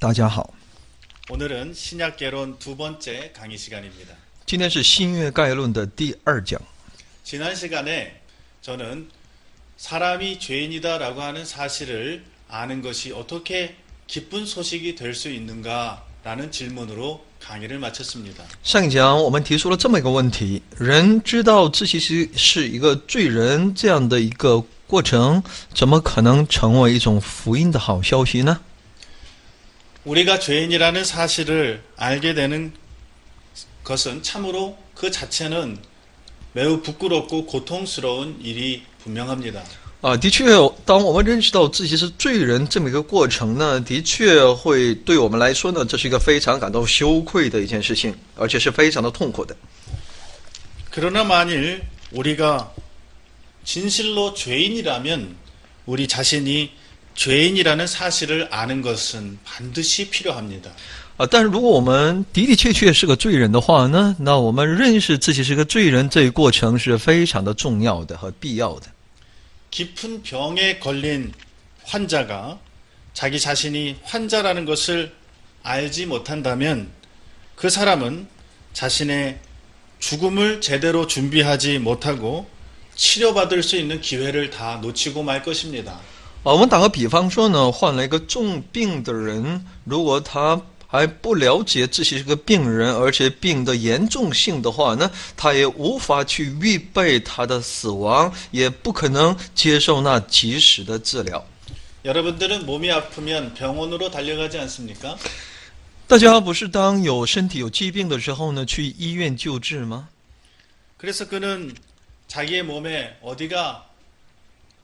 大家好， 오늘은 신약개론 두 번째 강의 시간입니다. 今天是新约概论的第二讲。 지난 시간에 저는 사람이 죄인이다라고 하는 사실을 아는 것이 어떻게 기쁜 소식이 될 수 있는가라는 질문으로 강의를 마쳤습니다. 上一讲我们提出了这么一个问题：人知道自己是一个罪人这样的一个过程，怎么可能成为一种福音的好消息呢？ 우리가 죄인이라는 사실을 알게 되는 것은 참으로 그 자체는 매우 부끄럽고 고통스러운 일이 분명합니다. 的确，当我们认识到自己是罪人这么一个过程呢，的确会对我们来说呢，这是一个非常感到羞愧的一件事情，而且是非常的痛苦的。 그러나 만일 우리가 진실로 죄인이라면 우리 자신이 죄인이라는 사실을 아는 것은 반드시 필요합니다. 但是如果我们的的确确是个罪人的话呢，那我们认识自己是个罪人这一过程是非常的重要的和必要的。 깊은 병에 걸린 환자가 자기 자신이 환자라는 것을 알지 못한다면 그 사람은 자신의 죽음을 제대로 준비하지 못하고 치료받을 수 있는 기회를 다 놓치고 말 것입니다. 我们打个比方说呢，患了一个重病的人，如果他还不了解自己是个病人，而且病的严重性的话呢，他也无法去预备他的死亡，也不可能接受那及时的治疗。 여러분들은 몸이 아프면 병원으로 달려가지 않습니까? 大家不是当有身体有疾病的时候呢，去医院救治吗？ 그래서 그는 자기의 몸에 어디가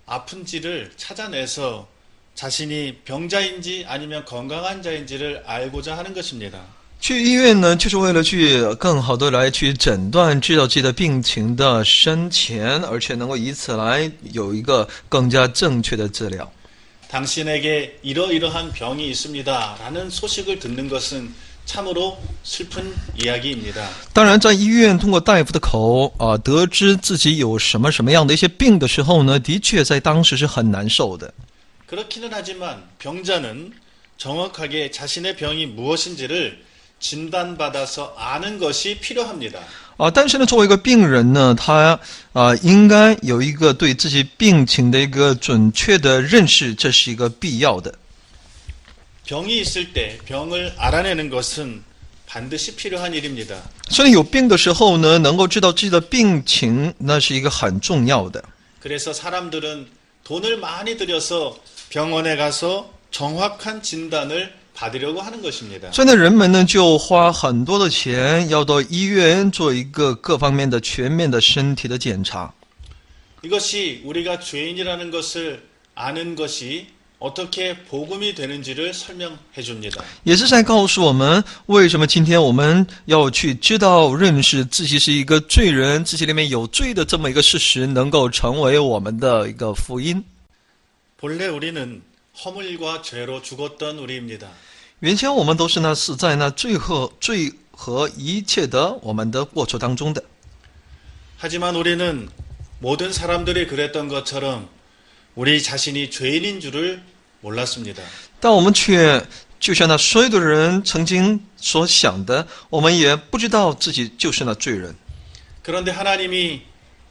아픈지를 찾아내서 자신이 병자인지 아니면 건강한 자인지를 알고자 하는 것입니다. 去医院呢，就是为了去更好的来去诊断知道自己的病情的深浅，而且能够以此来有一个更加正确的治疗。 당신에게 이러이러한 병이 있습니다라는 소식을 듣는 것은 참으로 슬픈 이야기입니다. 当然，在医院通过大夫的口得知自己有什么样的一些病的时候呢，的确在当时是很难受的。 그렇기는 하지만 병자는 정확하게 자신의 병이 무엇인지를 진단받아서 아는 것이 필요합니다. 但是呢，作为一个病人呢，他应该有一个对自己病情的一个准确的认识，这是一个必要的。 병이 있을 때 병을 알아내는 것은 반드시 필요한 일입니다. 所以有病的时候呢，能够知道自己的病情，那是一个很重要的。 그래서 사람들은 돈을 많이 들여서 병원에 가서 정확한 진단을 받으려고 하는 것입니다. 所以呢，人们呢就花很多的钱，要到医院做一个各方面的全面的身体的检查。 이것이 우리가 죄인이라는 것을 아는 것이 어떻게 복음이 되는지를 설명해 줍니다. 也是在告诉我们，为什么今天我们要去知道、认识自己是一个罪人，自己里面有罪的这么一个事实，能够成为我们的一个福音。 본래 우리는 허물과 죄로 죽었던 우리입니다. 原先我们都是死在那罪和一切的我们的过错当中的。 하지만 우리는 모든 사람들이 그랬던 것처럼 우리 자신이 죄인인 줄을 몰랐습니다. 但我们却就像那所有的人曾经所想的，我们也不知道自己就是那罪人。 그런데 하나님이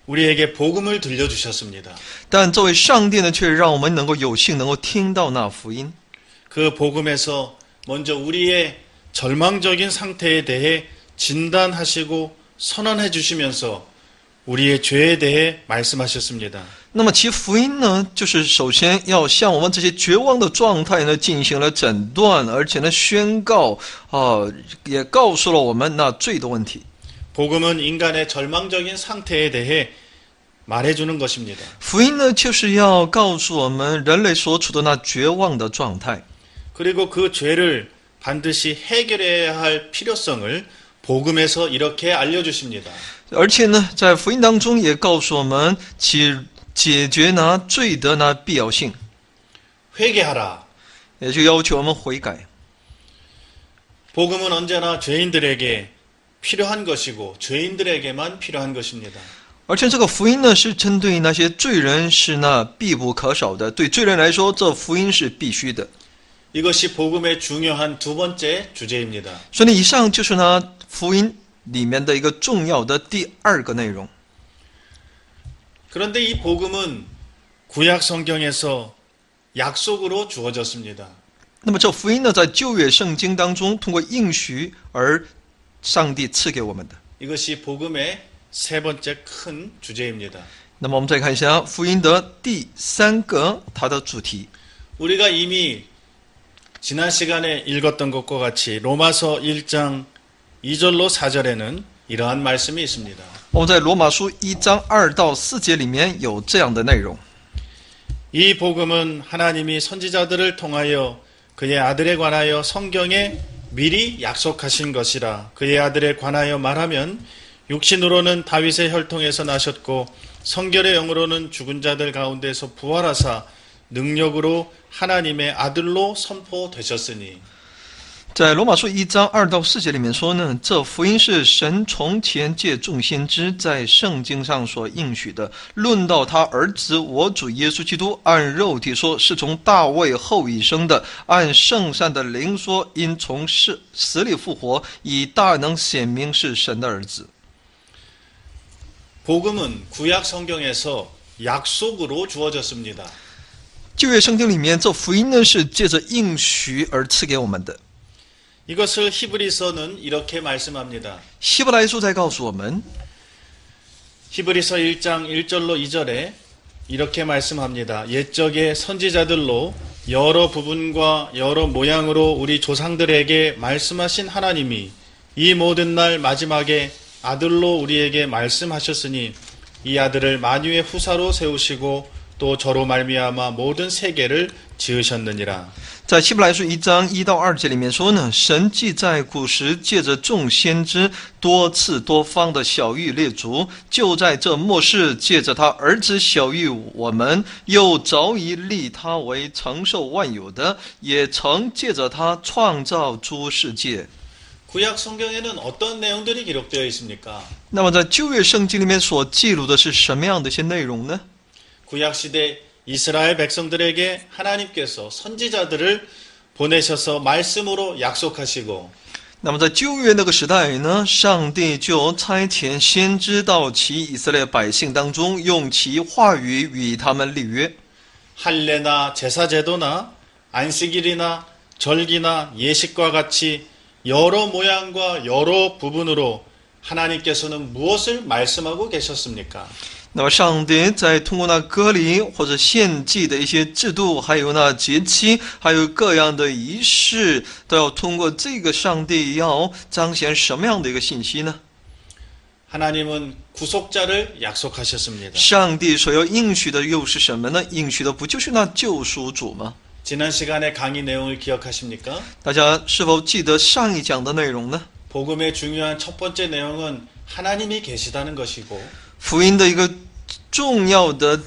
우리에게 복음을 들려주셨습니다. 但这位上帝呢，却让我们能够有幸能够听到那福音。 그 복음에서 먼저 우리의 절망적인 상태에 대해 진단하시고 선언해 주시면서 우리의 죄에 대해 말씀하셨습니다. 那么其福音呢，就是首先要向我们这些绝望的状态呢进行了诊断，而且呢宣告也告诉了我们那罪的问题。 복음은 인간의 절망적인 상태에 대해 말해주는 것입니다. 福音呢，就是要告诉我们人类所处的那绝望的状态， 그리고 그 죄를 반드시 해결해야 할 필요성을 복음에서 이렇게 알려주십니다. 而且呢，在福音当中也告诉我们其解决那罪的那必要性， 회개하라. 也就要求我们悔改。 복음은 언제나 죄인들에게 필요한 것이고 죄인들에게만 필요한 것입니다. 而且这个福音呢，是针对那些罪人是那必不可少的，对罪人来说，这福音是必须的。 이것이 복음의 중요한 두 번째 주제입니다. 所以以上就是呢福音里面的一个重要的第二个内容。 그런데 이 복음은 구약 성경에서 약속으로 주어졌습니다. 那么这福音呢，在旧约圣经当中通过应许而上帝赐给我们的。 이것이 복음의 세 번째 큰 주제입니다. 那么我们再看一下福音的第三个它的主题。 우리가 이미 지난 시간에 읽었던 것과 같이 로마서 1장 2절로 4절에는 이러한 말씀이 있습니다. 我们在罗马书1章2到4节里面有这样的内容。 이 복음은 하나님이 선지자들을 통하여 그의 아들에 관하여 성경에 미리 약속하신 것이라. 그의 아들에 관하여 말하면 육신으로는 다윗의 혈통에서 나셨고 성결의 영으로는 죽은 자들 가운데서 부활하사 능력으로 하나님의 아들로 선포되셨으니. 在罗马书1章2到4节里面说呢，这福音是神从前借众先知在圣经上所应许的，论到他儿子我主耶稣基督，按肉体说是从大卫后裔生的，按圣善的灵说因从死里复活，以大能显明是神的儿子。 복음은 구약 성경에서 약속으로 주어졌습니다. 旧约圣经里面，这福音呢是借着应许而赐给我们的。 이것을 히브리서는 이렇게 말씀합니다. 希伯来书在告诉我们， 히브리서 1장 1절로 2절에 이렇게 말씀합니다. 옛적의 선지자들로 여러 부분과 여러 모양으로 우리 조상들에게 말씀하신 하나님이 이 모든 날 마지막에 아들로 우리에게 말씀하셨으니 이 아들을 만유의 후사로 세우시고 또 저로 말미암아 모든 세계를 지으셨느니라. 在希伯来书1章1到2节里面说呢，神既在古时借着众先知多次多方的晓谕列祖，就在这末世借着他儿子晓谕我们，又早已立他为承受万有的，也曾借着他创造诸世界。 구약 성경에는 어떤 내용들이 기록되어 있습니까? 那么在旧约圣经里面所记录的是什么样的一些内容呢？ 구약 시대 이스라엘 백성들에게 하나님께서 선지자들을 보내셔서 말씀으로 약속하시고 那么在旧约那个时代呢，上帝就差遣先知到其以色列百姓当中，用其话语与他们立约。 할례나 제사제도나 안식일이나 절기나 예식과 같이 여러 모양과 여러 부분으로 하나님께서는 무엇을 말씀하고 계셨습니까? 那么上帝在通过那割礼或者献祭的一些制度，还有那节期，还有各样的仪式，都要通过这个上帝要彰显什么样的一个信息呢？ 하나님은 구속자를 약속하셨습니다. 上帝所要应许的又是什么呢？应许的不就是那救赎主吗？ 지난 시간의 강의 내용을 기억하십니까? 大家是否记得上一讲的内容呢？ 복음의 중요한 첫 번째 내용은 하나님이 계시다는 것이고 福音的一个重要的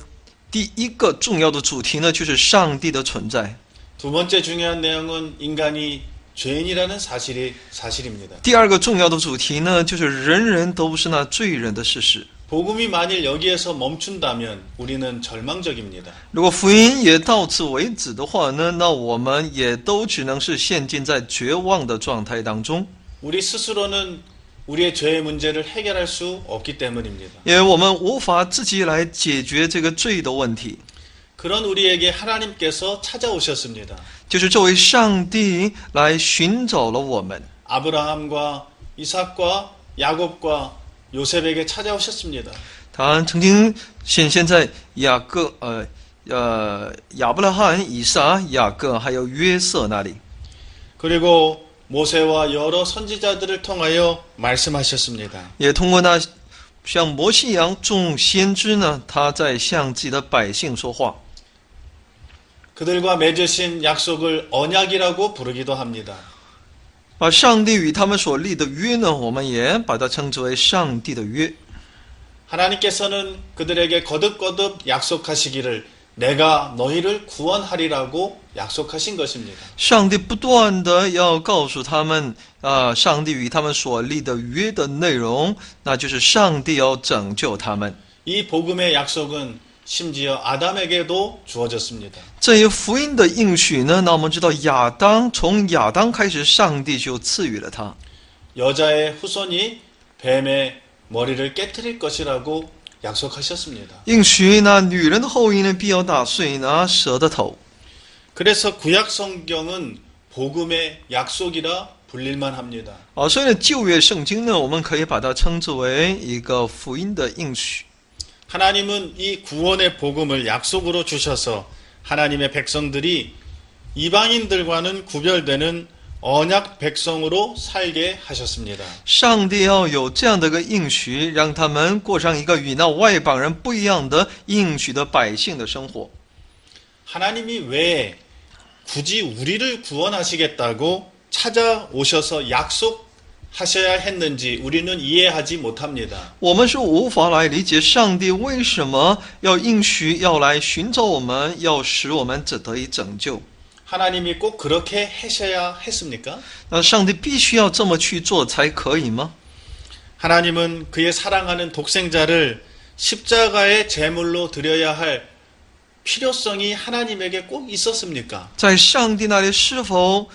第一个重要的主题呢，就是上帝的存在。 두 번째 중요한 내용은 인간이 죄인이라는 사실입니다. 第二个重要的主题呢，就是人人都是那罪人的事实。 복음이 만일 여기에서 멈춘다면 우리는 절망적입니다. 如果福音也到此为止的话呢，那我们也都只能是陷进在绝望的状态当中。 우리 스스로는 우리의 죄의 문제를 해결할 수 없기 때문입니다. 因为我们无法自己来解决这个罪的问题， 그런 우리에게 하나님께서 찾아오셨습니다. 就是这位上帝来寻找了我们。 아브라함과 이삭과 야곱과 요셉에게 찾아오셨습니다. 他曾经显现在亚伯拉罕、以撒、雅各还有约瑟那里， 그리고 모세와 여러 선지자들을 통하여 말씀하셨습니다. 也通过那像摩西一样众先知呢，他在向自己的百姓说话。 그들과 맺으신 약속을 언약이라고 부르기도 합니다. 把上帝与他们所立的约呢，我们也把它称之为上帝的约。 하나님께서는 그들에게 거듭거듭 약속하시기를 내가 너희를 구원하리라고 약속하신 것입니다. 上帝不断的要告诉他们上帝与他们所立的约的内容，那就是上帝要拯救他们。 이 복음의 약속은 심지어 아담에게도 주어졌습니다. 这一福音的应许呢，那我们知道从亚当开始，上帝就赐予了他。 여자의 후손이 뱀의 머리를 깨뜨릴 것이라고 약속하셨습니다. 应许那女人的后裔呢，必要打碎那蛇的头。 그래서 구약 성경은 복음의 약속이라 불릴만 합니다. 所以呢，旧约圣经呢，我们可以把它称之为一个福音的应许。 하나님은 이 구원의 복음을 약속으로 주셔서 하나님의 백성들이 이방인들과는 구별되는 언약 백성으로 살게 하셨습니다. 上帝要有这样的一个应许，让他们过上一个与那外邦人不一样的应许的百姓的生活。 하나님이 왜 굳이 우리를 구원하시겠다고 찾아오셔서 약속하셔야 했는지 우리는 이해하지 못합니다. 我们是无法来理解上帝为什么要应许，要来寻找我们，要使我们只得以拯救。 하나님이 꼭 그렇게 하셔야 했습니까? 那上帝必须要这么去做才可以吗？ 하나님은 그의 사랑하는 독생자를 십자가의 제물로 드려야 할 필요성이 하나님에게 꼭 있었습니까? 在上帝那里是否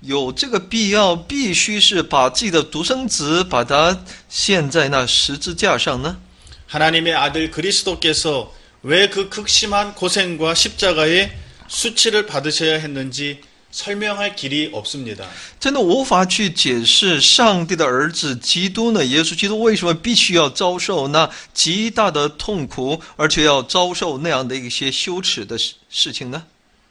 有这个必要，必须是把自己的独生子把他献在那十字架上呢？ 하나님의 아들 그리스도께서 왜 그 극심한 고생과 십자가의 수치를 받으셔야 했는지 설명할 길이 없습니다. 真的无法去解释上帝的儿子基督呢，耶稣基督为什么必须要遭受那极大的痛苦，而且要遭受那样的一些羞耻的事情呢？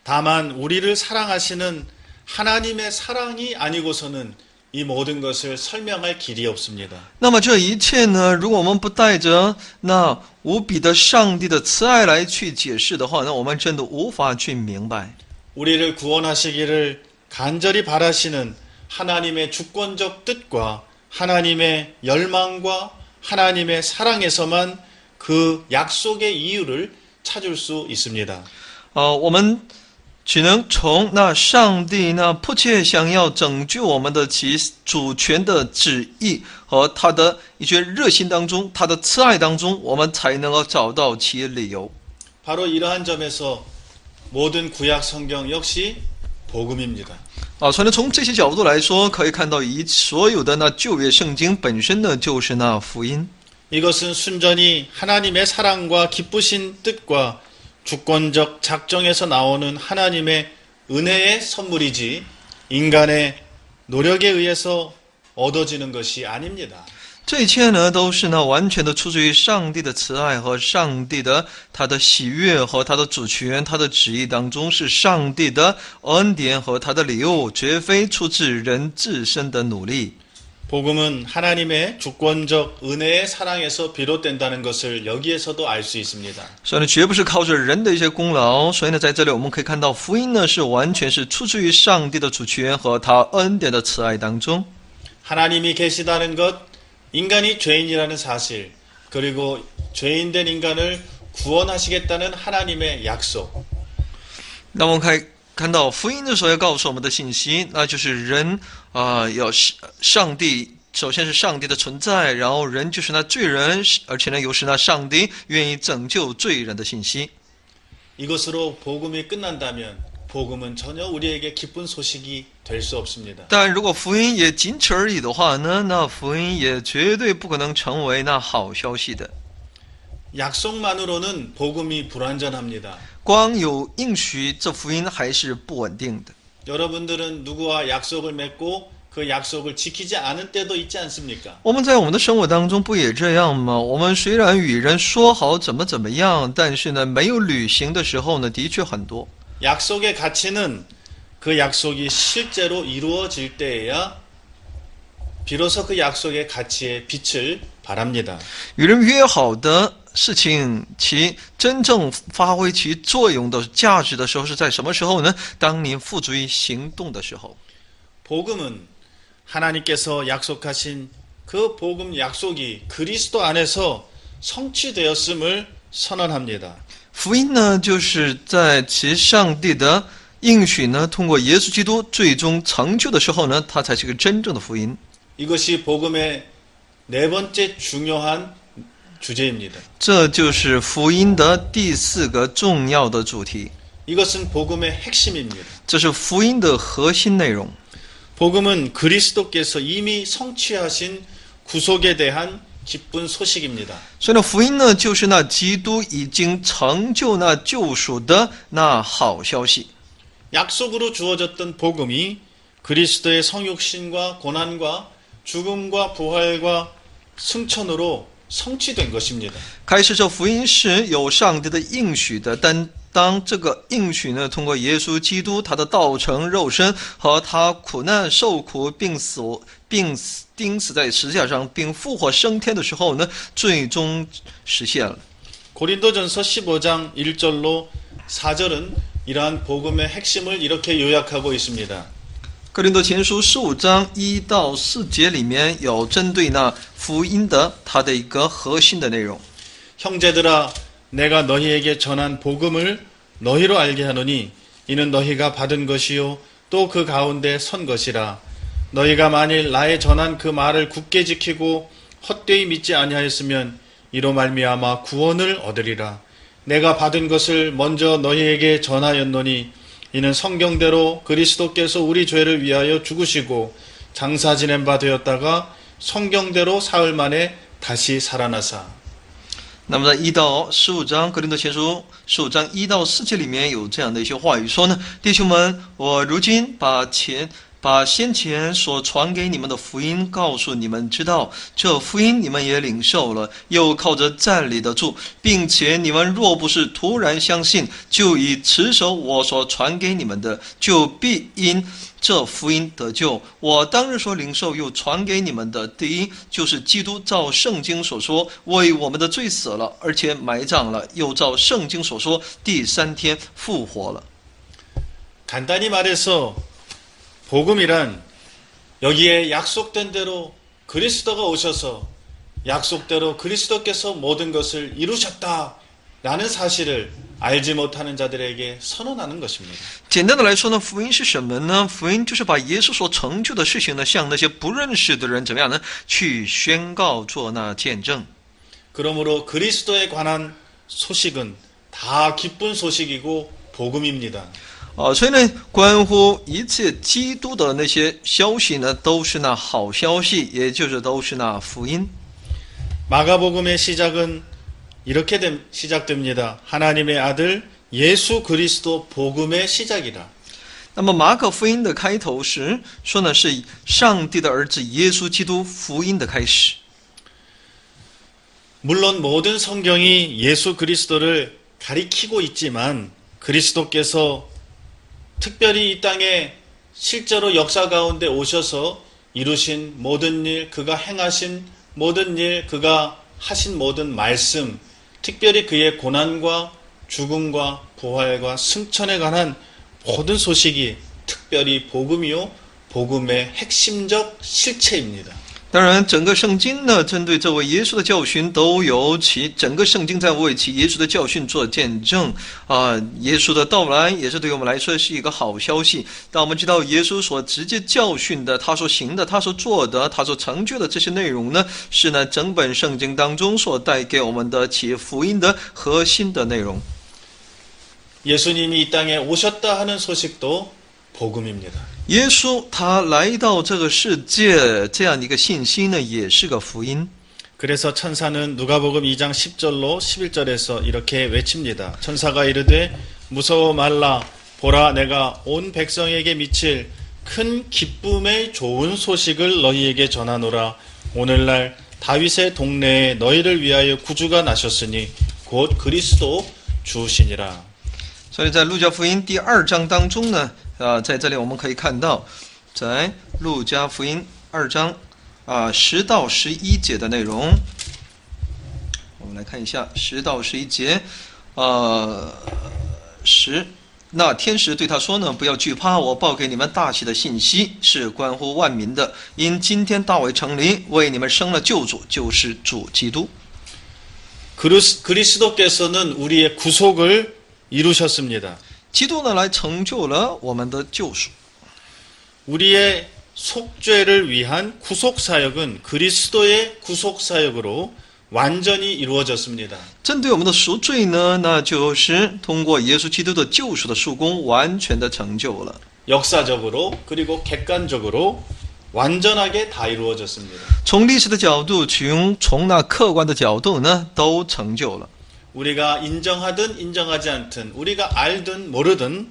다만 우리를 사랑하시는 하나님의 사랑이 아니고서는 이 모든 것을 설명할 길이 없습니다. 那么这一切呢，如果我们不带着那无比的上帝的慈爱来去解释的话，那我们真的无法去明白。 우리를 구원하시기를 간절히 바라시는 하나님의 주권적 뜻과 하나님의 열망과 하나님의 사랑에서만 그 약속의 이유를 찾을 수 있습니다. 我们只能从那上帝那迫切想要拯救我们的其主权的旨意和他的一些热心当中，他的慈爱当中，我们才能够找到其理由。 바로 이러한 점에서 모든 구약 성경 역시 복음입니다. 所以呢，从这些角度来说，可以看到所有的那旧约圣经本身呢，就是那福音。 이것은 순전히 하나님의 사랑과 기쁘신 뜻과 주권적 작정에서 나오는 하나님의 은혜의 선물이지 인간의 노력에 의해서 얻어지는 것이 아닙니다. 这一切呢，都是那完全的出自于上帝的慈爱和上帝的他的喜悦和他的主权、他的旨意当中，是上帝的恩典和他的礼物，绝非出自人自身的努力。 복음은 하나님의 주권적 은혜의 사랑에서 비롯된다는 것을 여기에서도 알 수 있습니다. 所以呢，绝不是靠着人的一些功劳。所以呢，在这里我们可以看到，福音呢是完全是出自于上帝的主权和他恩典的慈爱当中。 하나님이 계시다는 것, 인간이 죄인이라는 사실, 그리고 죄인된 인간을 구원하시겠다는 하나님의 약속. 那我们可以看到福音的所要告诉我们的信息，那就是人有上帝，首先是上帝的存在，然后人就是那罪人，而且呢又是那上帝愿意拯救罪人的信息。 이것으로 복음이 끝난다면 복음은 전혀 우리에게 기쁜 소식이 될 수 없습니다. 但如果福音也仅此而已的话呢，那福音也绝对不可能成为那好消息的。 약속만으로는 복음이 불완전합니다. 光有应许，这福音还是不稳定的。 여러분들은 누구와 약속을 맺고 그 약속을 지키지 않은 때도 있지 않습니까? 我们在我们的生活当中不也这样吗？我们虽然与人说好怎么样，但是呢，没有履行的时候呢，的确很多。 약속의 가치는 그 약속이 실제로 이루어질 때에야 비로소 그 약속의 가치의 빛을 발합니다. 与人约好的事情，其真正发挥其作用的价值的时候，是在什么时候呢？当你付诸于行动的时候。 복음은 하나님께서 약속하신 그 복음 약속이 그리스도 안에서 성취되었음을 선언합니다. 福音呢，就是在其上帝的应许呢，通过耶稣基督最终成就的时候呢，它才是个真正的福音。 이것이 복음의 네 번째 중요한 주제입니다. 这就是福音的第4个重要的主题， 이것은 복음의 핵심입니다. 这是福音的核心内容。 복음은 그리스도께서 이미 성취하신 구속에 대한 기쁜 소식입니다. 所以呢，福音呢，就是那基督已经成就那救赎的那好消息。 약속으로 주어졌던 복음이 그리스도의 성육신과 고난과 죽음과 부활과 승천으로 성취된 것입니다. 开始这福音是有上帝的应许的，但当这个应许呢，通过耶稣基督他的道成肉身和他苦难受苦并钉死在十字架上，并复活升天的时候呢，最终实现了。 고린도전서 15장 1절로 4절은 이러한 복음의 핵심을 이렇게 요약하고 있습니다. 哥林多前书15章1到4节里面有针对那福音的它的一个核心的内容。 형제들아 내가 너희에게 전한 복음을 너희로 알게 하노니 이는 너희가 받은 것이요 또 그 가운데 선 것이라. 너희가 만일 나의 전한 그 말을 굳게 지키고 헛되이 믿지 아니하였으면 이로 말미암아 구원을 얻으리라. 내가 받은 것을 먼저 너희에게 전하였노니 이는 성경대로 그리스도께서 우리 죄를 위하여 죽으시고 장사 지낸 바 되었다가 성경대로 사흘 만에 다시 살아나사. 那么在1到15章，哥林多前书15章1到4节里面有这样的一些话语说呢，弟兄们，我如今把先前所传给你们的福音告诉你们知道，这福音你们也领受了，又靠着站立得住，并且你们若不是突然相信，就以持守我所传给你们的，就必因这福音得救。我当日所领受又传给你们的，第一就是基督照圣经所说为我们的罪死了，而且埋葬了，又照圣经所说第3天复活了。 간단히 말해서 복음이란 여기에 약속된 대로 그리스도가 오셔서 약속대로 그리스도께서 모든 것을 이루셨다라는 사실을 알지 못하는 자들에게 선언하는 것입니다. 简单的来说呢，福音是什么呢？福音就是把耶稣所成就的事情呢，向那些不认识的人怎么样呢？去宣告做那见证。 그러므로 그리스도에 관한 소식은 다 기쁜 소식이고 복음입니다. 所以呢，关乎一切基督的那些消息呢，都是那好消息，也就是都是那福音。 마가복음의 시작은 이렇게 시작됩니다. 하나님의 아들 예수 그리스도 복음의 시작이라. 那么马可福音的开头时说呢，是上帝的儿子耶稣基督福音的开始。 물론 모든 성경이 예수 그리스도를 가리키고 있지만 그리스도께서 특별히 이 땅에 실제로 역사 가운데 오셔서 이루신 모든 일, 그가 행하신 모든 일, 그가 하신 모든 말씀, 특별히 그의 고난과 죽음과 부활과 승천에 관한 모든 소식이 특별히 복음이요, 복음의 핵심적 실체입니다. 当然，整个圣经呢，针对这位耶稣的教训都有整个圣经在为其耶稣的教训做见证耶稣的到来也是对我们来说是一个好消息。当我们知道耶稣所直接教训的，他所行的，他所做的，他所成就的这些内容呢，是呢整本圣经当中所带给我们的其福音的核心的内容。 예수님이 이 땅에 오셨다 하는 소식도 복음입니다. 耶稣他来到这个世界这样一个信息呢，也是个福音。 그래서 천사는 누가복음 2장 10절로 11절에서 이렇게 외칩니다. 천사가 이르되 무서워 말라 보라 내가 온 백성에게 미칠 큰 기쁨의 좋은 소식을 너희에게 전하노라. 오늘날 다윗의 동네에 너희를 위하여 구주가 나셨으니 곧 그리스도 주시니라. 所以在路加福音第2章当中呢，在这里我们可以看到，在路加福音2章10到11节的内容。我们来看一下10到11节，10。那天使对他说呢，不要惧怕，我报给你们大喜的信息，是关乎万民的。因今天大卫城里为你们生了救主，就是主基督。 그리스도께서는 우리의 구속을 이루셨습니다. 基督呢，来成就了我们的救赎。 우리의 속죄를 위한 구속 사역은 그리스도의 구속 사역으로 완전히 이루어졌습니다. 针对我们的赎罪呢，那就是通过耶稣基督的救赎的束工，完全的成就了。 역사적으로 그리고 객관적으로 완전하게 다 이루어졌습니다. 从历史的角度，从那客观的角度呢，都成就了。 우리가 인정하든 인정하지 않든 우리가 알든 모르든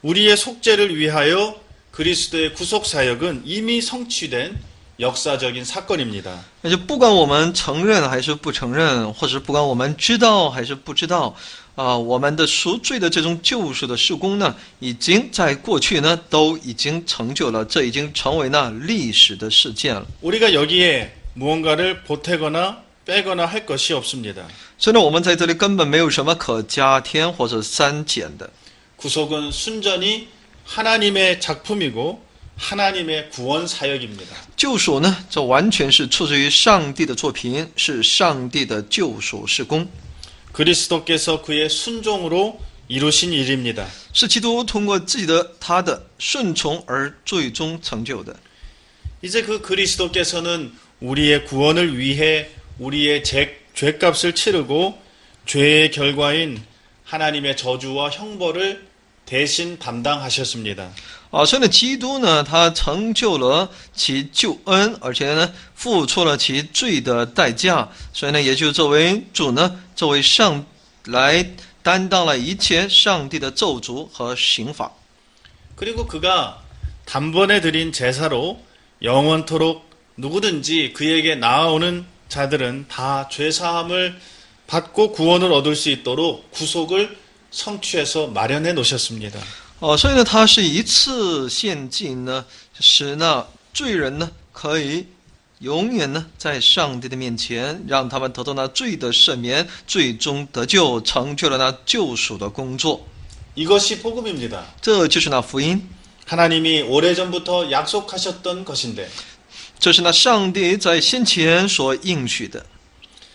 우리의 속죄를 위하여 그리스도의 구속 사역은 이미 성취된 역사적인 사건입니다. 那就不管我们承认还是不承认，或者不管我们知道还是不知道，我们的赎罪的这种救赎的事工呢，已经在过去呢都已经成就了，这已经成为那历史的事件了。 우리가 여기에 무언가를 보태거나 빼거나 할 것이 없습니다. 所以呢，我们在这里根本没有什么可加添或者删减的。 구속은 순전히 하나님의 작품이고 하나님의 구원 사역입니다. 救赎呢，这完全是出自于上帝的作品，是上帝的救赎事工， 그리스도께서 그의 순종으로 이루신 일입니다. 是基督通过他的顺从而最终成就的。 이제 그 그리스도께서는 우리의 구원을 위해 우리의 죄값을 치르고 죄의 결과인 하나님의 저주와 형벌을 대신 담당하셨습니다. 所以呢，基督呢，他成就了其救恩，而且呢，付出了其罪的代价。所以呢，也就作为主呢，作为上来担当了一切上帝的咒诅和刑罚。 그리고 그가 단번에 드린 제사로 영원토록 누구든지 그에게 나아오는 자들은 다 죄사함을 받고 구원을 얻을 수 있도록 구속을 성취해서 마련해 놓으셨습니다. 所以呢，他是一次献祭呢，使那罪人呢可以永远呢在上帝的面前，让他们得到那罪的赦免，最终得救，成就了那救赎的工作。 이것이 복음입니다. 这就是那福音， 하나님이 오래전부터 약속하셨던 것인데 这是那上帝在先前所应许的。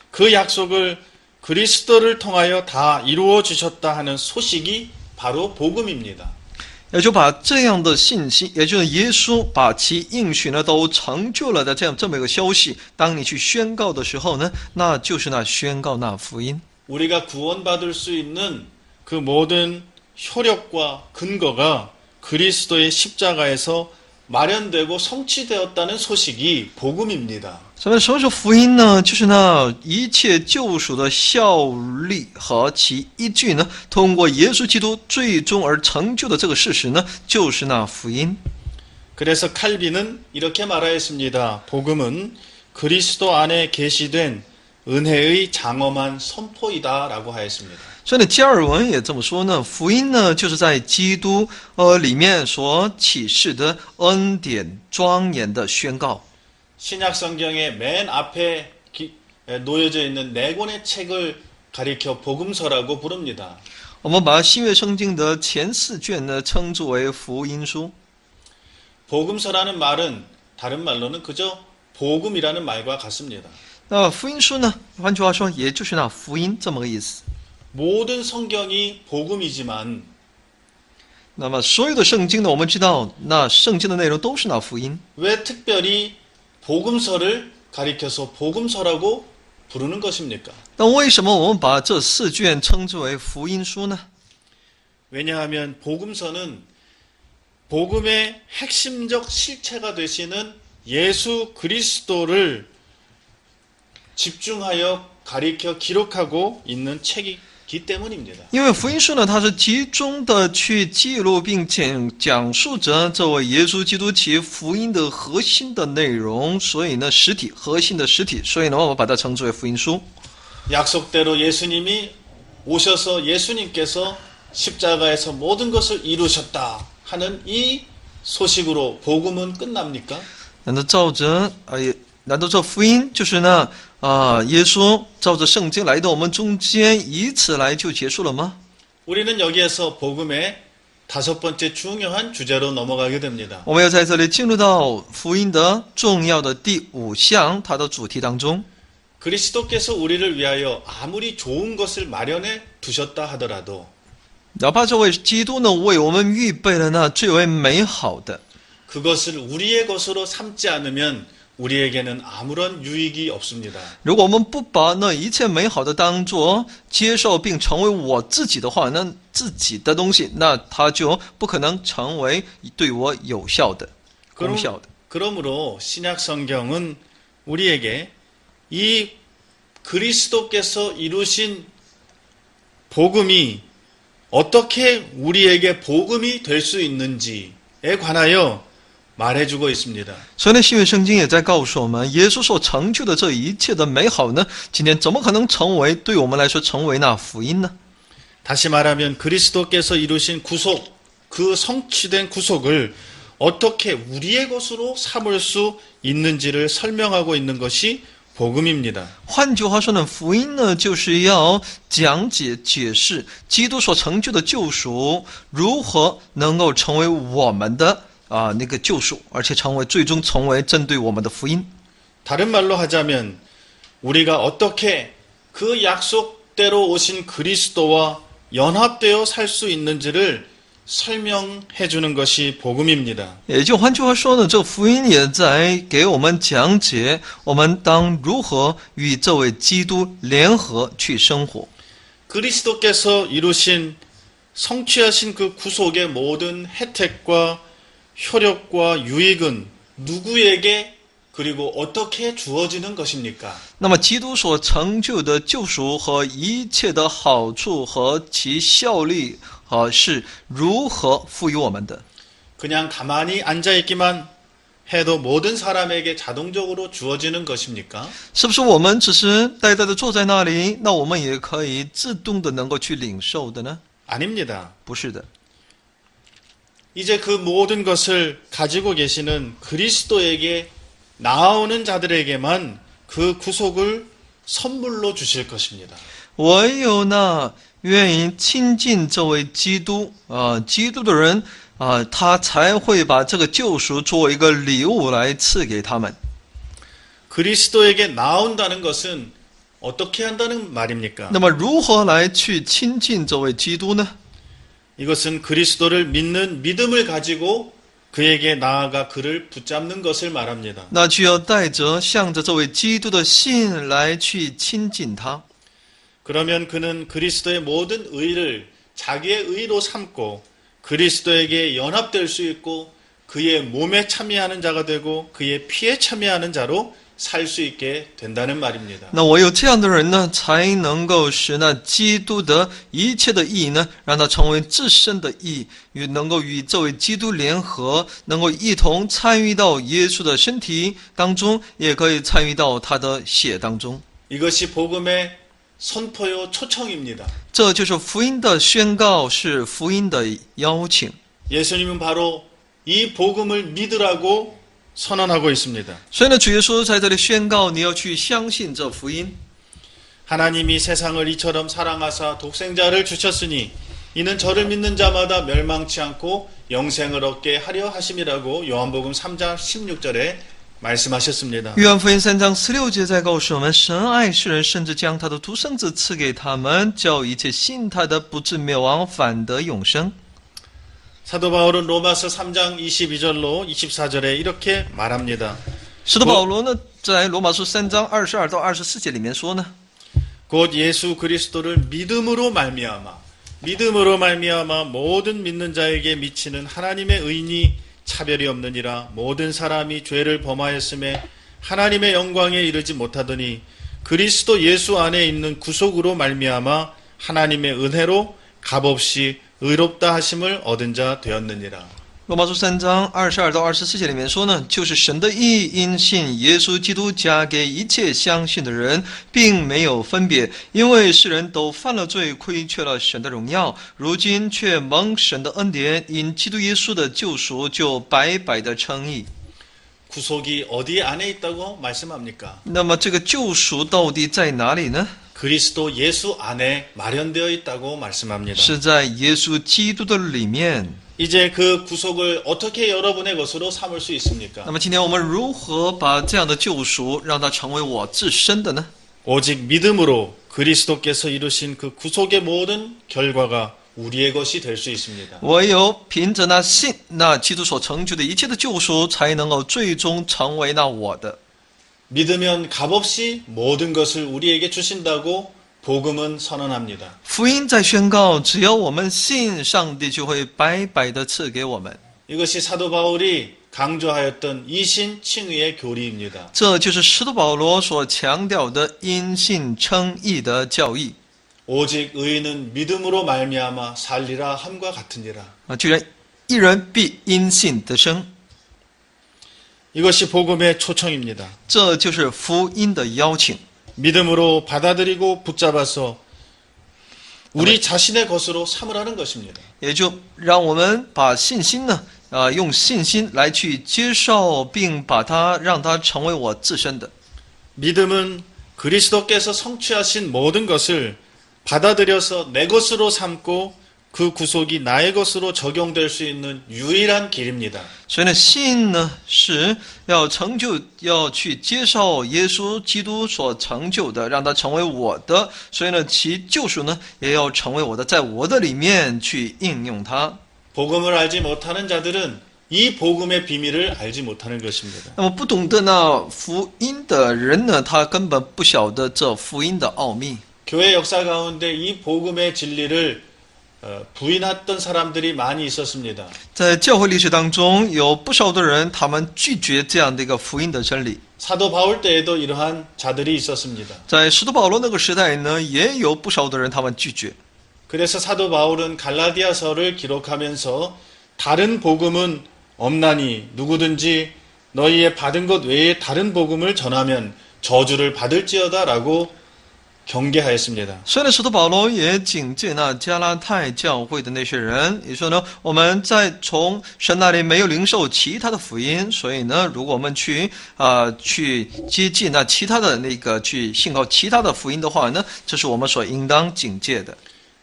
그 약속을 그리스도를 통하여 다 이루어 주셨다 하는 소식이 바로 복음입니다. 也就把这样的信息，也就是耶稣把其应许呢都成就了的这么一个消息，当你去宣告的时候呢，那就是那宣告那福音。 우리가 구원받을 수 있는 그 모든 효력과 근거가 그리스도의 십자가에서 마련되고 성취되었다는 소식이 복음입니다. 什么是福音呢？就是那一切救赎的效力和其依据呢，通过耶稣基督最终而成就的这个事实呢，就是那福音。 그래서 칼빈은 이렇게 말하였습니다. 복음은 그리스도 안에 계시된 은혜의 장엄한 선포이다라고 하였습니다. 所以呢，加尔文也这么说呢，福音呢，就是在基督里面所启示的恩典庄严的宣告。 신약 성경의 맨 앞에 놓여져 있는 네 권의 책을 가리켜 복음서라고 부릅니다. 我们把新约圣经的前4卷呢称之为福音书。 복음서라는 말은 다른 말로는 그저 복음이라는 말과 같습니다. 那福音书呢，换句话说，也就是那福音这么个意思。 모든 성경이 복음이지만 那么所有的圣经呢，我们知道，那圣经的内容都是那福音。 왜 특별히 복음서를 가리켜서 복음서라고 부르는 것입니까? 那为什么我们把这4卷称之为福音书呢？ 왜냐하면 복음서는 복음의 핵심적 실체가 되시는 예수 그리스도를 집중하여 가리켜 기록하고 있는 책이기 때문입니다. 因为福音书呢，它是集中的去记录并讲述着这位耶稣基督其福音的核心的内容，所以呢，核心的实体，所以呢，我们把它称之为福音书。 약속대로 예수님이 오셔서 예수님께서 십자가에서 모든 것을 이루셨다 하는 이 소식으로 복음은 끝납니까? 难道这福音就是呢？耶稣照着圣经来到我们中间，以此来就结束了吗？ 우리는 여기에서 복음의 5번째 중요한 주제로 넘어가게 됩니다. 我们要在这里进入到福音的重要的第5项，它的主题当中。 그리스도께서 우리를 위하여 아무리 좋은 것을 마련해 두셨다 하더라도 哪怕这位基督呢为我们预备了那最为美好的， 그것을 우리의 것으로 삼지 않으면 우리에게는 아무런 유익이 없습니다. 如果我们不把那一切美好的当作接受并成为我自己的话，那自己的东西，那它就不可能成为对我有效的、功效的。 그러므로 신약 성경은 우리에게 이 그리스도께서 이루신 복음이 어떻게 우리에게 복음이 될 수 있는지에 관하여 말해주고 있습니다. 所以呢，新约圣经也在告诉我们，耶稣所成就的这一切的美好呢，今天怎么可能成为对我们来说成为那福音呢？ 다시 말하면 그리스도께서 이루신 구속, 그 성취된 구속을 어떻게 우리의 것으로 삼을 수 있는지를 설명하고 있는 것이 복음입니다. 换句话说呢，福音呢就是要讲解、解释基督所成就的救赎如何能够成为我们的那个救赎，而且最终成为针对我们的福音。 다른 말로 하자면 우리가 어떻게 그 약속대로 오신 그리스도와 연합되어 살 수 있는지를 설명해 주는 것이 복음입니다. 也就换句话说呢，这福音也在给我们讲解我们当如何与这位基督联合去生活。 그리스도께서 이루신 성취하신 그 구속의 모든 혜택과 효력과 유익은 누구에게 그리고 어떻게 주어지는 것입니까? 那么基督所成就的救赎和一切的好处和其效力是如何赋予我们的？ 그냥 가만히 앉아 있기만 해도 모든 사람에게 자동적으로 주어지는 것입니까? 是不是我们只是呆呆的坐在那里，那我们也可以自动的能够去领受的呢？ 아닙니다. 不是的。 이제 그 모든 것을 가지고 계시는 그리스도에게 나오는 자들에게만 그 구속을 선물로 주실 것입니다. 唯有那愿意亲近这位基督基督的人他才会把这个救赎作为一个礼物来赐给他们。 그리스도에게 나온다는 것은 어떻게 한다는 말입니까? 那么如何来去亲近这位基督呢？ 이것은 그리스도를 믿는 믿음을 가지고 그에게 나아가 그를 붙잡는 것을 말합니다. 那就要带着向着这位基督的信来去亲近他。 그러면 그는 그리스도의 모든 의를 자기의 의로 삼고 그리스도에게 연합될 수 있고 그의 몸에 참여하는 자가 되고 그의 피에 참여하는 자로 살 수 있게 된다는 말입니다. 那唯有这样的人呢，才能够使那基督的一切的义呢，让他成为自身的义，能够与这位基督联合，能够一同参与到耶稣的身体当中，也可以参与到他的血当中。 이것이 복음의 선포요 초청입니다. 这就是福音的宣告，是福音的邀请。 예수님은 바로 이 복음을 믿으라고 선언하고 있습니다. 所以呢，主耶稣在这里宣告，你要去相信这福音。 하나님이 세상을 이처럼 사랑하사 독생자를 주셨으니 이는 저를 믿는 자마다 멸망치 않고 영생을 얻게 하려 하심이라고 요한복음 3장 16절에 말씀하셨습니다. 约翰福音3章16节在告诉我们，神爱世人，甚至将他的独生子赐给他们，叫一切信他的不至灭亡，反得永生。 사도 바울은 로마서 3장 22절로 24절에 이렇게 말합니다. 使徒保罗呢，在罗马书3章22到24节里面说呢， 곧 예수 그리스도를 믿음으로 말미암아 모든 믿는 자에게 미치는 하나님의 의인이 차별이 없느니라. 모든 사람이 죄를 범하였음에 하나님의 영광에 이르지 못하더니 그리스도 예수 안에 있는 구속으로 말미암아 하나님의 은혜로 값없이 의롭다 하심을 얻은 자 되었느니라. 罗马书3章22到24节里面说呢，就是神的义因信耶稣基督加给一切相信的人，并没有分别，因为世人都犯了罪，亏缺了神的荣耀，如今却蒙神的恩典，因基督耶稣的救赎，就白白的称义。 구속이 어디 안에 있다고 말씀합니까? 那么这个救赎到底在哪里呢？ 그리스도 예수 안에 마련되어 있다고 말씀합니다. 是在耶稣基督的里面。 이제 그 구속을 어떻게 여러분의 것으로 삼을 수 있습니까? 那么今天我们如何把这样的救赎让它成为我自身的呢？ 오직 믿음으로 그리스도께서 이루신 그 구속의 모든 결과가 우리의 것이 될 수 있습니다. 唯有凭着那信，那基督所成就的一切的救赎，才能够最终成为那我的。 믿으면 값없이 모든 것을 우리에게 주신다고 복음은 선언합니다. 福音在宣告，只要我们信，上帝就会白白的赐给我们。 이것이 사도 바울이 강조하였던 이신 칭의의 교리입니다. 这就是使徒保罗所强调的因信称义的教义 오직 의인은 믿음으로 말미암아 살리라 함과 같으니라. 啊！居然一人必因信得生， 이것이 복음의 초청입니다. 这就是福音的邀请。 믿음으로 받아들이고 붙잡아서 우리 자신의 것으로 삼으라는 것입니다. 也就让我们把信心呢，用信心来去接受，并把它让它成为我自身的。 믿음은 그리스도께서 성취하신 모든 것을 받아들여서 내 것으로 삼고 그 구속이 나의 것으로 적용될 수 있는 유일한 길입니다. 所以呢，信呢是要成就，要去接受耶稣基督所成就的，让它成为我的。所以呢，其救赎呢也要成为我的，在我的里面去应用它。 복음을 알지 못하는 자들은 이 복음의 비밀을 알지 못하는 것입니다. 那么不懂得那福音的人呢，他根本不晓得这福音的奥秘。 교회 역사 가운데 이 복음의 진리를 부인했던 사람들이 많이 있었습니다. 在教会历史当中，有不少的人，他们拒绝这样的一个福音的真理。 사도 바울 때에도 이러한 자들이 있었습니다. 在使徒保罗那个时代呢，也有不少的人，他们拒绝。 그래서 사도 바울은 갈라디아서를 기록하면서 다른 복음은 없나니 누구든지 너희의 받은 것 외에 다른 복음을 전하면 저주를 받을지어다라고 경계하였습니다. 所以呢，使徒保罗也警戒那加拉太教会的那些人，也说呢，我们在从神那里没有领受其他的福音，所以呢，如果我们去接近那其他的那个去信靠其他的福音的话呢，这是我们所应当警戒的。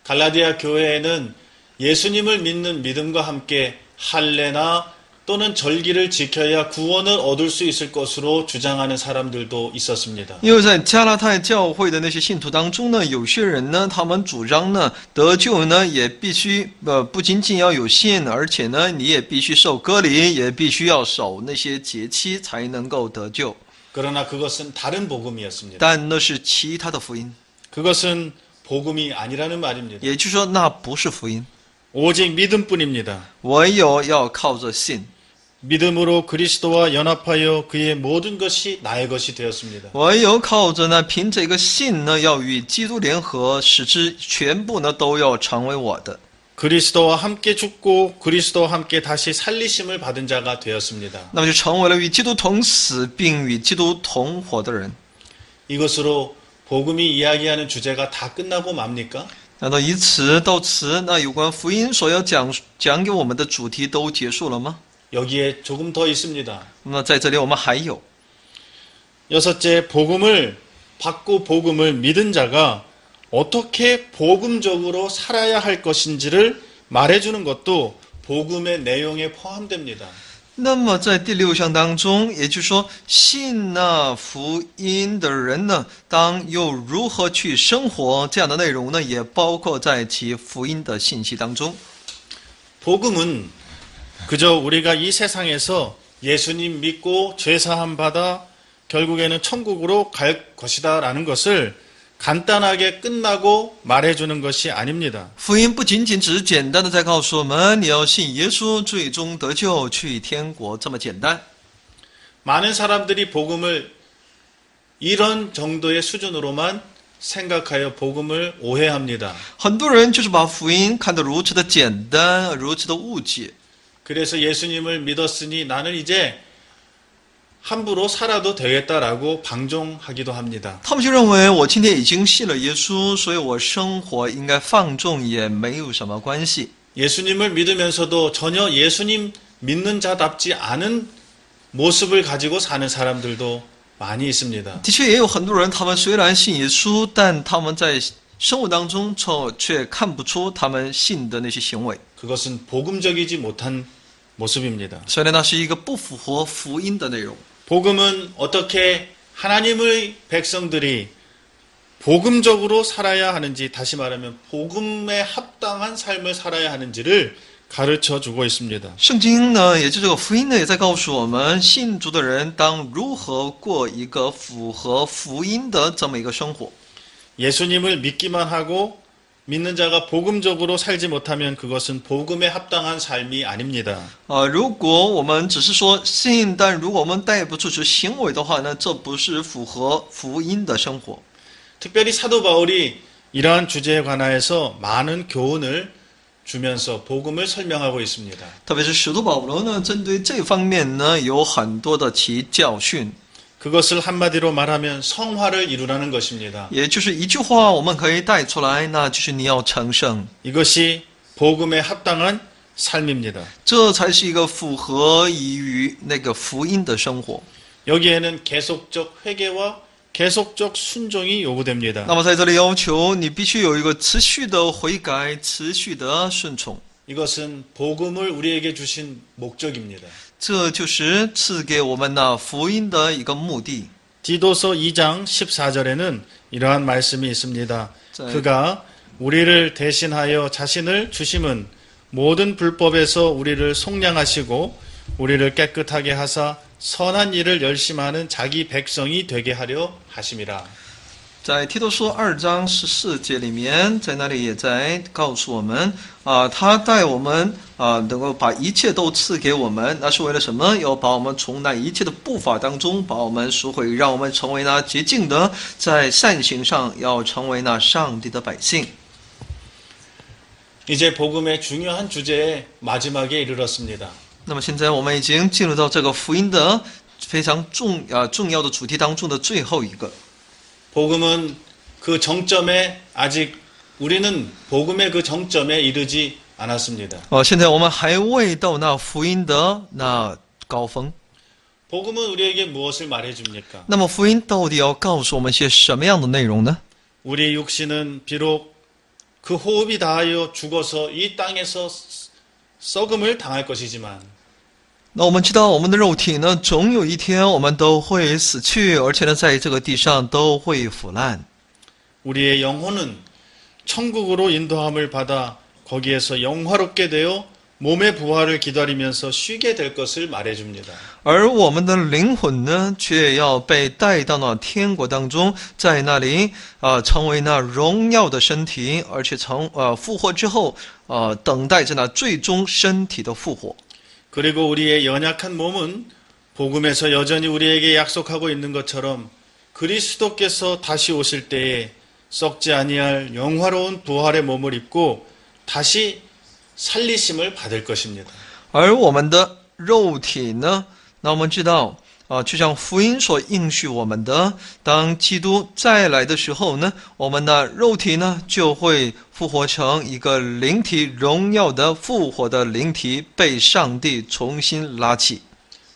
갈라디아 교회에는 예수님을 믿는 믿음과 함께 할례나 또는 절기를 지켜야 구원을 얻을 수 있을 것으로 주장하는 사람들도 있었습니다. 因为在加拉太教会的那些信徒当中呢，有些人呢，他们主张呢，得救呢也必须不仅仅要有信，而且呢，你也必须受割礼，也必须要守那些节期才能够得救。 그러나 그것은 다른 복음이었습니다. 但那是其他的福音， 그것은 복음이 아니라는 말입니다. 也就是说，那不是福音， 오직 믿음뿐입니다. 唯有要靠着信， 믿음으로 그리스도와 연합하여 그의 모든 것이 나의 것이 되었습니다. 唯有靠着呢，凭这个信呢，要与基督联合，使之全部呢都要成为我的。 그리스도와 함께 죽고 그리스도와 함께 다시 살리심을 받은 자가 되었습니다. 那么就成为了与基督同死并与基督同活的人。 이것으로 복음이 이야기하는 주제가 다 끝나고 맙니까? 难道以此到此，那有关福音所要讲给我们的主题都结束了吗？ 여기에 조금 더 있습니다. 那么在这里我们还有 여섯째, 복음을 받고 복음을 믿은 자가 어떻게 복음적으로 살아야 할 것인지를 말해주는 것도 복음의 내용에 포함됩니다. 那么在第六项当中，也就是说，信那福音的人呢，当又如何去生活，这样的内容呢，也包括在其福音的信息当中。 복음은 그저 우리가 이 세상에서 예수님 믿고 죄사함 받아 결국에는 천국으로 갈 것이다 라는 것을 간단하게 끝나고 말해주는 것이 아닙니다. 福音不仅仅只是简单的在告诉我们，你要信耶稣，最终得救，去天国这么简单。 많은 사람들이 복음을 이런 정도의 수준으로만 생각하여 복음을 오해합니다. 很多人就是把福音看得如此的简单，如此的误解。 그래서 예수님을 믿었으니 나는 이제 함부로 살아도 되겠다라고 방종하기도 합니다. 他们就认为我今天已经信了耶稣，所以我生活应该放纵也没有什么关系。 예수님을 믿으면서도 전혀 예수님 믿는 자답지 않은 모습을 가지고 사는 사람들도 많이 있습니다. 的确也有很多人，他们虽然信耶稣，但他们在生活当中却看不出他们信的那些行为。 그것은 복음적이지 못한 모습입니다. 所以呢，那是一个不符合福音的内容。 복음은 어떻게 하나님의 백성들이 복음적으로 살아야 하는지, 다시 말하면 복음에 합당한 삶을 살아야 하는지를 가르쳐 주고 있습니다. 圣经呢，也就这个福音呢，也在告诉我们，信主的人当如何过一个符合福音的这么一个生活。 예수님을 믿기만 하고 믿는 자가 복음적으로 살지 못하면 그것은 복음에 합당한 삶이 아닙니다. 如果我们只是说信，但如果我们带不出去行为的话呢，这不是符合福音的生活。 특별히 사도 바울이 이러한 주제에 관하여서 많은 교훈을 주면서 복음을 설명하고 있습니다. 特别是使徒保罗呢，针对这方面呢，有很多的其教训。 그것을 한마디로 말하면 성화를 이루라는 것입니다. 也就是一句话，我们可以带出来，那就是你要成圣， 이것이 복음에 합당한 삶입니다. 这才是一个符合于那个福音的生活。 여기에는 계속적 회개와 계속적 순종이 요구됩니다. 那么在这里要求你必须有一个持续的悔改，持续的顺从， 이것은 복음을 우리에게 주신 목적입니다. 这就是赐给我们那福音的一个目的。 디도서 2장 14절에는 이러한 말씀이 있습니다. 자, 그가 우리를 대신하여 자신을 주심은 모든 불법에서 우리를 속량하시고 우리를 깨끗하게 하사 선한 일을 열심하는 자기 백성이 되게 하려 하심이라. 在提多书2章14节里面，在那里也在告诉我们他带我们能够把一切都赐给我们，那是为了什么？要把我们从那一切的不法当中把我们赎回，让我们成为那洁净的，在善行上要成为那上帝的百姓。 이제 복음의 중요한 주제의 마지막에 이르렀습니다. 那么现在我们已经进入到这个福音的非常重要的主题当中的最后一个。 복음은 그 정점에 아직 우리는 복음의 그 정점에 이르지 않았습니다. 现在我们还未到那福音的那高峰。 복음은 우리에게 무엇을 말해줍니까? 那么福音到底要告诉我们些什么样的内容呢？ 우리 육신은 비록 그 호흡이 다하여 죽어서 이 땅에서 썩음을 당할 것이지만 那我们知道，我们的肉体呢，总有一天我们都会死去，而且呢，在这个地上都会腐烂。 우리의 영혼은 천국으로 인도함을 받아 거기에서 영화롭게 되어 몸의 부활을 기다리면서 쉬게 될 것을 말해줍니다. 而我们的灵魂呢，却要被带到那天国当中，在那里成为那荣耀的身体，而且复活之后等待着那最终身体的复活。 그리고 우리의 연약한 몸은 복음에서 여전히 우리에게 약속하고 있는 것처럼 그리스도께서 다시 오실 때에 썩지 아니할 영화로운 부활의 몸을 입고 다시 살리심을 받을 것입니다. 而我们的肉体呢，那我们知道就像福音所应许我们的，当基督再来的时候呢，我们的肉体呢就会复活成一个灵体，荣耀的复活的灵体，被上帝重新拉起。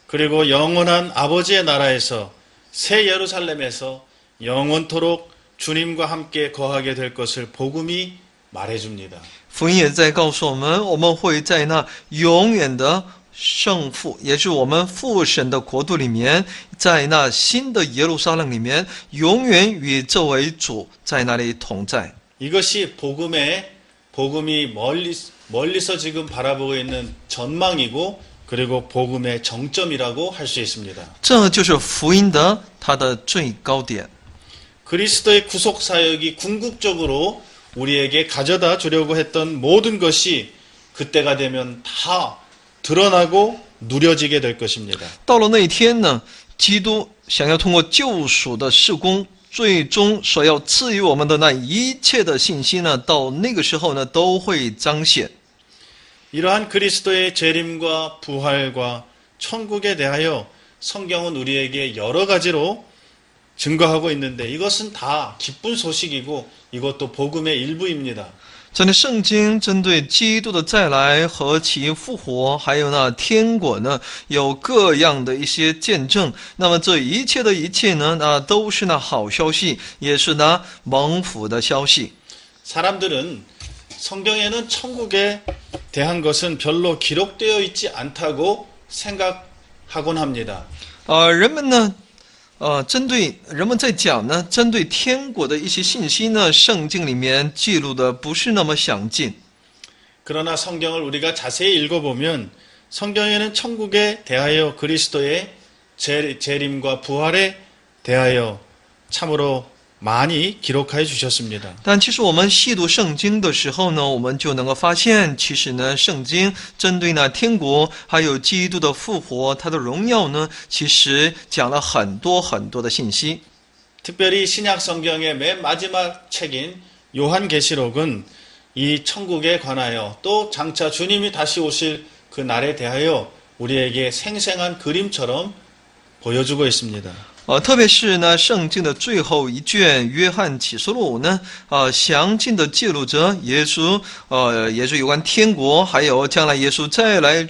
그리고 영원한 아버지의 나라에서 새 예루살렘에서 영원토록 주님과 함께 거하게 될 것을 복음이 말해줍니다. 福音也在告诉我们，我们会在那永远的圣父，也是我们父神的国度里面，在那新的耶路撒冷里面，永远与这位主在那里同在。 이것이 복음이 멀리서 지금 바라보고 있는 전망이고 그리고 복음의 정점이라고 할 수 있습니다. 这就是福音的它的最高点。 그리스도의 구속 사역이 궁극적으로 우리에게 가져다 주려고 했던 모든 것이 그때가 되면 다 드러나고 누려지게 될 것입니다. 到了那一天呢，基督想要通过救赎的事工，最终所要赐予我们的那一切的信息呢，到那个时候呢，都会彰显。 이러한 그리스도의 재림과 부활과 천국에 대하여 성경은 우리에게 여러 가지로 증거하고 있는데 이것은 다 기쁜 소식이고 이것도 복음의 일부입니다. 真的，圣经针对基督的再来和其复活，还有那天国呢，有各样的一些见证。那么这一切的一切呢，那都是那好消息，也是那蒙福的消息。 사람들은 성경에는 천국에 대한 것은 별로 기록되어 있지 않다고 생각하곤 합니다. 人们呢，人们在讲呢，针对天国的一些信息呢，圣经里面记录的不是那么详尽。 그러나 성경을 우리가 자세히 읽어보면 성경에는 천국에 대하여 그리스도의 재림과 부활에 대하여 참으로 많이 기록하여 주셨습니다. 但其实我们细读圣经的时候呢，我们就能够发现，其实呢，圣经针对那天国还有基督的复活，他的荣耀呢，其实讲了很多很多的信息。 특별히 신약 성경의 맨 마지막 책인 요한계시록은 이 천국에 관하여 또 장차 주님이 다시 오실 그 날에 대하여 우리에게 생생한 그림처럼 보여주고 있습니다. 特别是呢，圣经的最后一卷《约翰启示录》呢，详尽的记录着耶稣，也是有关天国，还有将来耶稣再来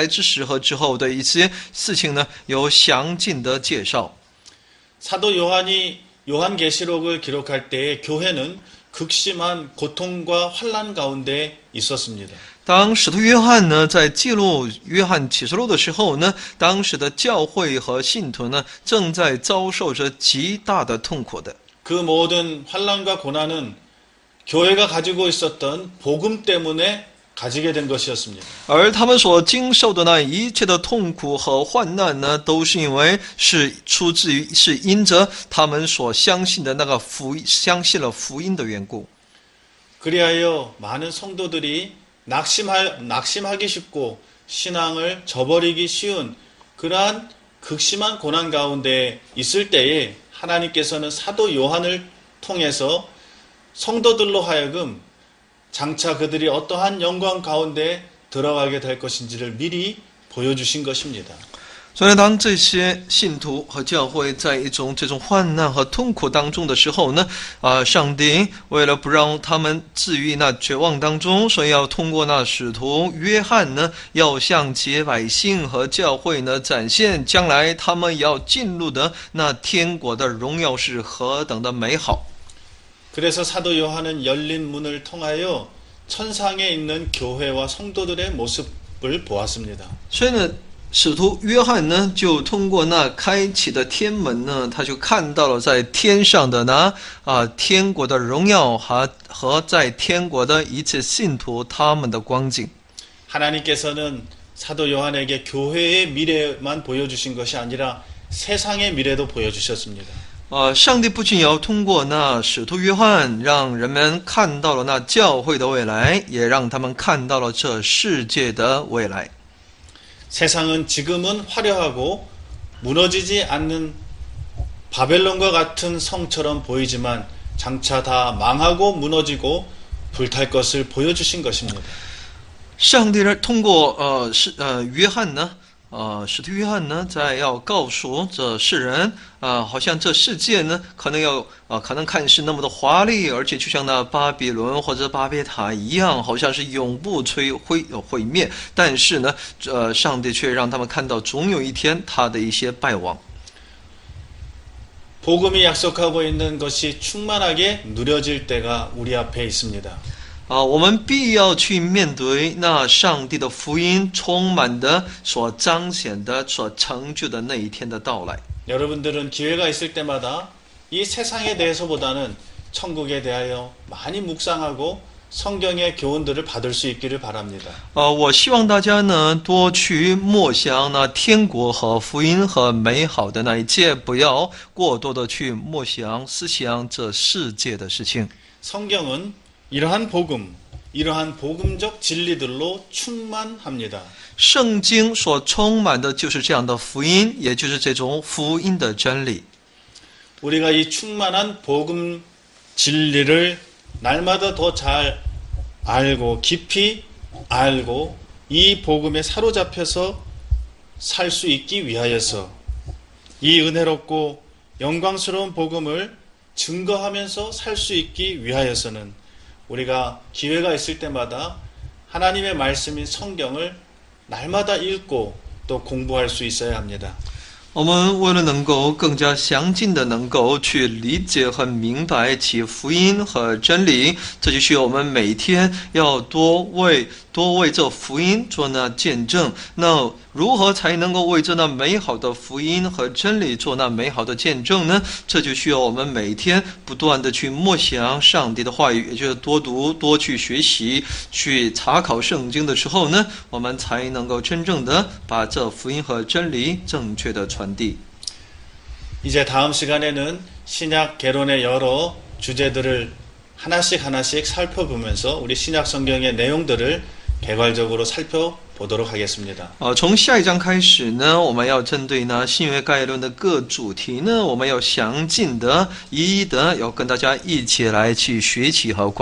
之时和之后的一些事情呢，有详尽的介绍。 사도 요한이 요한계시록을 기록할 때에 교회는 극심한 고통과 환난 가운데 있었습니다. 当使徒约翰呢在记录约翰启示录的时候呢，当时的教会和信徒呢正在遭受着极大的痛苦的。 그 모든 환난과 고난은 교회가 가지고 있었던 복음 때문에 가지게 된 것이었습니다. 而他们所经受的那一切的痛苦和患难呢，都是因着他们所相信的那个相信了福音的缘故。 그리하여 많은 성도들이 낙심하기 쉽고 신앙을 저버리기 쉬운 그러한 극심한 고난 가운데 있을 때에 하나님께서는 사도 요한을 통해서 성도들로 하여금 장차 그들이 어떠한 영광 가운데 들어가게 될 것인지를 미리 보여주신 것입니다. 所以当这些信徒和教会在一种这种患难和痛苦当中的时候呢，上帝为了不让他们置于那绝望当中，所以要通过那使徒约翰呢，要向其百姓和教会呢展现将来他们要进入的那天国的荣耀是何等的美好。 그래서 사도 요한은 열린 문을 통하여 천상에 있는 교회와 성도들의 모습을 보았습니다. 所以呢，使徒约翰呢，就通过那开启的天门呢，他就看到了在天上的那天国的荣耀和在天国的一切信徒他们的光景。 하나님께서는 사도 요한에게 교회의 미래만 보여주신 것이 아니라 세상의 미래도 보여주셨습니다. 上帝不仅要通过那使徒约翰，让人们看到了那教会的未来，也让他们看到了这世界的未来。 세상은 지금은 화려하고 무너지지 않는 바벨론과 같은 성처럼 보이지만 장차 다 망하고 무너지고 불탈 것을 보여주신 것입니다. 上帝通过约翰呢，使徒约翰呢，在要告诉这世人，好像这世界呢，可能看似那么的华丽，而且就像那巴比伦或者巴别塔一样，好像是永不毁灭。但是呢，上帝却让他们看到，总有一天他的一些败亡。 복음이 약속하고 있는 것이 충만하게 누려질 때가 우리 앞에 있습니다. 我们必要去面对那上帝的福音充满的、所彰显的、所成就的那一天的到来。 여러분들은 기회가 있을 때마다 이 세상에 대해서보다는 천국에 대하여 많이 묵상하고 성경의 교훈들을 받을 수 있기를 바랍니다. 我希望大家呢多去默想那天国和福音和美好的那一切，不要过多的去默想思想这世界的事情。 성경은 이러한 복음적 진리들로 충만합니다. 圣经所充满的就是这样的福音，也就是这种福音的真理。 우리가 이 충만한 복음 진리를 날마다 더 잘 알고 깊이 알고 이 복음에 사로잡혀서 살 수 있기 위하여서 이 은혜롭고 영광스러운 복음을 증거하면서 살 수 있기 위하여서는 우리가 기회가 있을 때마다 하나님의 말씀인 성경을 날마다 읽고 또 공부할 수 있어야 합니다. 我们为了能够更加详尽的能够去理解和明白其福音和真理，这就需要我们每天要多为多为这福音做那见证。那如何才能够为这那美好的福音和真理做那美好的见证呢？这就需要我们每天不断的去默想上帝的话语，也就是多读、多去学习、去查考圣经的时候呢，我们才能够真正的把这福音和真理正确的传递。 이제 다음 시간에는 신약 개론의 여러 주제들을 하나씩 살펴보면서 우리 신약 성경의 내용들을 개괄적으로 살펴보도록 하겠습니다. 从下一章开始呢，我们要针对呢新约概论的各主题呢，我们要详尽的、一一的要跟大家一起来去学习和关